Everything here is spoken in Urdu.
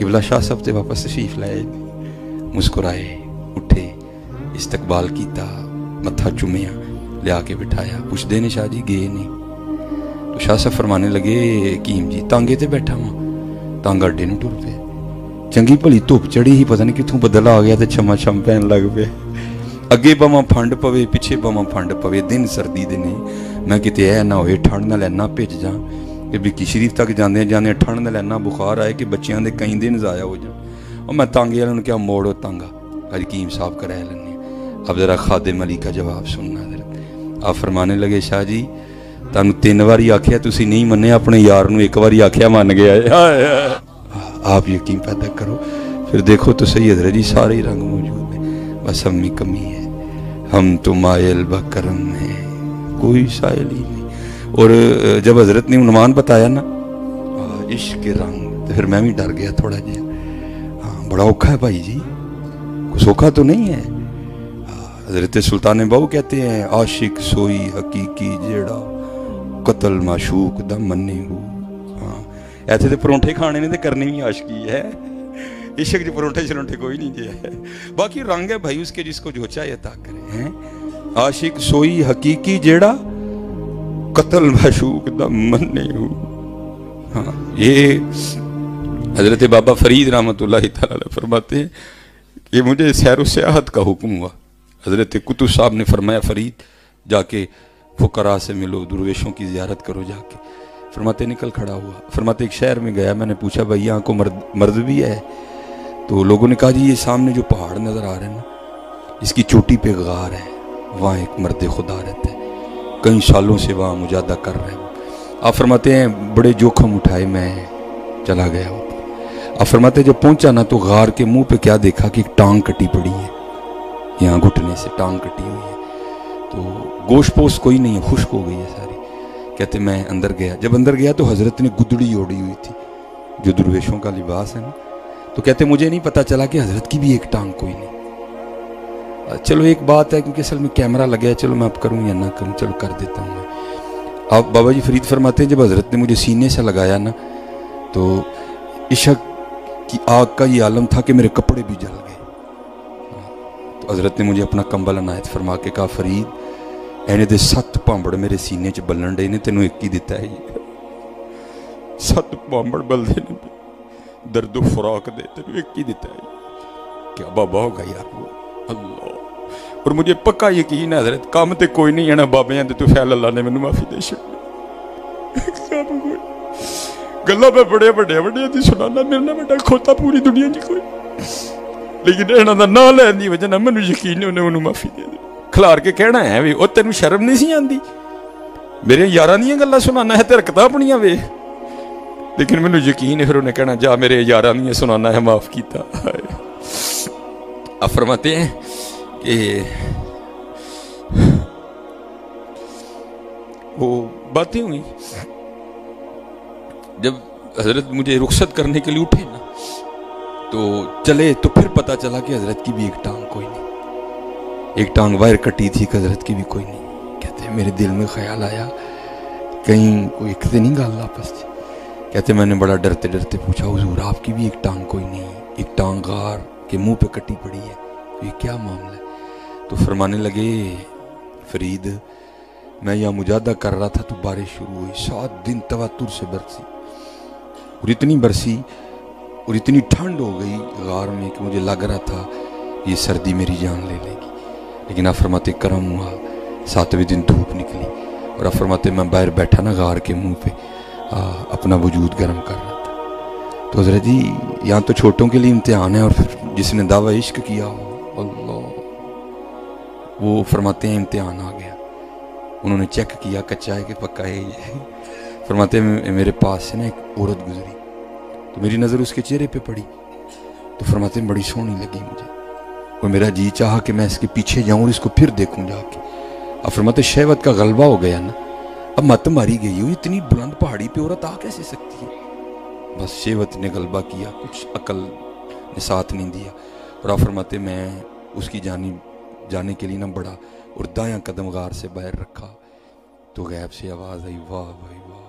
قبلہ شاہ صاحب تے واپس تشریف لائے، مسکرائے، اٹھے، استقبال کیتا، متھا چومیا، لیا کے بٹھایا، پوچھ دے نے شاہ جی گئے نہیں؟ تو شاہ صاحب فرمانے لگے کیم جی تانگے تے بیٹھا ہوں، تانگا اڈے نوں ٹر پے، چنگی بھلی دھوپ چڑھی ہی، پتہ نہیں کتھوں بدل آ گیا تے چھما چھم پہن لگ پے، اگے بواں پھنڈ پوے پیچھے بواں پھنڈ پوے، دن سردی دے نہیں، میں کتے اے نہ ہوئے ٹھنڈ نال اینا بھج جاں کہ بکی شریف تک جاندے جاندے ٹھنڈ نال اینا بخار آئے کہ بچیاں دے کئی دن ضائع ہو جان، اور میں تانگے والوں نے کیا موڑو تانگا، حکیم صاحب کا رہ لینے۔ اب ذرا خادم علی کا جواب سننا ذرا۔ آپ فرمانے لگے شاہ جی تانوں 3 واری آکھیا تسی نہیں مننے، اپنے یار نوں 1 واری آکھیا من گیا ہے۔ آپ یقین پیدا کرو، پھر دیکھو تو صحیح حضرت جی سارے ہی رنگ موجود ہیں، بس ہم میں کمی ہے، ہم تو مائل بکرم ہیں، کوئی سائل ہی نہیں۔ اور جب حضرت نے عنوان بتایا نا عشق کے رنگ، تو پھر میں بھی ڈر گیا تھوڑا جہا، ہاں بڑا اوکھا ہے بھائی جی، کچھ اوکھا تو نہیں ہے۔ حضرت سلطان بہو کہتے ہیں عاشق سوئی حقیقی جیڑا قتل معشوق دا مننے ہو، ہاں ایسے تو پرونٹھے کھانے نے تو کرنے بھی عاشقی ہے، عشق جو پرونٹھے شرونٹھے کوئی نہیں جی ہے، باقی رنگ ہے بھائی اس کے جس کو جو چاہے عطا کرے ہیں۔ عاشق سوئی حقیقی جیڑا قتل معشوق دا مننے ہو، ہاں یہ حضرت بابا فرید رحمۃ اللہ تعالی فرماتے ہیں کہ مجھے سیر و سیاحت کا حکم ہوا، حضرت قطب صاحب نے فرمایا فرید جا کے فقراء سے ملو، درویشوں کی زیارت کرو جا کے، فرماتے نکل کھڑا ہوا، فرماتے ایک شہر میں گیا، میں نے پوچھا بھائی یہاں کو مرد بھی ہے؟ تو لوگوں نے کہا جی یہ سامنے جو پہاڑ نظر آ رہے ہیں نا اس کی چوٹی پہ غار ہے، وہاں ایک مرد خدا رہتا ہے، کئی سالوں سے وہاں مجاہدہ کر رہے ہیں۔ آپ فرماتے ہیں بڑے جوخم اٹھائے میں چلا گیا اوپر۔ آپ فرماتے ہیں جب پہنچا نا تو غار کے منہ پہ کیا دیکھا کہ ایک ٹانگ کٹی پڑی ہے، یہاں گھٹنے سے ٹانگ کٹی ہوئی ہے، تو گوشت پوست کوئی نہیں ہے، خشک ہو گئی ہے ساری۔ کہتے میں اندر گیا، جب اندر گیا تو حضرت نے گدڑی اوڑی ہوئی تھی جو درویشوں کا لباس ہے نا، تو کہتے مجھے نہیں پتا چلا کہ حضرت کی بھی ایک ٹانگ کوئی نہیں۔ چلو ایک بات ہے کیونکہ اصل میں کیمرہ لگا ہے، چلو میں اب کروں یا نہ کروں، چلو کر دیتا ہوں میں۔ آپ بابا جی فرید فرماتے ہیں جب حضرت نے مجھے سینے سے لگایا نا تو عشق کی آگ کا یہ عالم تھا کہ میرے کپڑے بھی جل گئے۔ تو حضرت نے مجھے اپنا کمبل عنایت فرما کے کہا فرید اینے دے 7 پامبڑ میرے سینے چ بلن ڈے نے، تینوں ایک ہی دیتا ہے، 7 پامبڑ بل دے نے درد و فراق دے، تینوں ایک ہی دیتا ہے۔ کیا بابا ہوگا یار وہ اللہ، اور مجھے پکا یقین ہے حضرت کام تے کوئی نہیں ہے نا بابے ہیں تو خیال اللہ نے مینوں معافی دے چھڈی، گلا میں بڑے بڑے بڑے دی سنانا، میرے نال بڑا کھوتا پوری دنیا جی کوئی، لیکن انہاں دا نام لین دی وجہ نال مینوں یقین ہے انہیں مینوں معافی دے دے۔ کھلار کے کہنا ہے وی او تینوں شرم نہیں سی آندی، میرے یاراں دیاں گلاں سنانا ہے تے حرکتاں اپنیاں وے، لیکن مینوں یقین ہے پھر انہیں کہنا جا میرے یاراں دیاں سنانا ہے معاف کیتا۔ آپ فرماتے ہیں کہ وہ باتیں ہوئی، جب حضرت مجھے رخصت کرنے کے لیے اٹھے نا تو چلے تو پھر پتا چلا کہ حضرت کی بھی ایک ٹانگ کوئی نہیں، ایک ٹانگ وائر کٹی تھی کہ حضرت کی بھی کوئی نہیں۔ کہتے ہیں میرے دل میں خیال آیا کہیں کوئی ایک نہیں گال آپس تھی، کہتے میں نے بڑا ڈرتے ڈرتے پوچھا حضور آپ کی بھی ایک ٹانگ کوئی نہیں، ایک ٹانگ غار کے منہ پہ کٹی پڑی ہے، یہ کیا معاملہ ہے؟ تو فرمانے لگے فرید میں یہاں مجاہدہ کر رہا تھا تو بارش شروع ہوئی، 7 دن تواتر سے برسی، اور اتنی برسی اور اتنی ٹھنڈ ہو گئی غار میں کہ مجھے لگ رہا تھا یہ سردی میری جان لے لے گی، لیکن آپ فرماتے کرم ہوا، 7ویں دن دھوپ نکلی، اور آپ فرماتے میں باہر بیٹھا نا غار کے منہ پہ اپنا وجود گرم کر رہا تھا۔ تو حضرت جی یہاں تو چھوٹوں کے لیے امتحان ہے، اور پھر جس نے دعوی عشق کیا ہو اللہ، وہ فرماتے ہیں امتحان آ گیا، انہوں نے چیک کیا کچا ہے کہ پکا ہے یہ، فرماتے ہیں میرے پاس سے نا ایک عورت گزری تو میری نظر اس کے چہرے پہ پڑی، تو فرماتے ہیں بڑی سونی لگی مجھے، اور میرا جی چاہا کہ میں اس کے پیچھے جاؤں اور اس کو پھر دیکھوں جا کے۔ اب فرماتے شہوت کا غلبہ ہو گیا نا، اب مت ماری گئی ہو، اتنی بلند پہاڑی پہ عورت آ کیسے سکتی ہے؟ بس شہوت نے غلبہ کیا، کچھ عقل نے ساتھ نہیں دیا، اور آپ فرماتے میں اس کی جانب جانے کے لیے نہ بڑا اور دایاں قدم غار سے باہر رکھا تو غیب سے آواز آئی واہ بھائی واہ،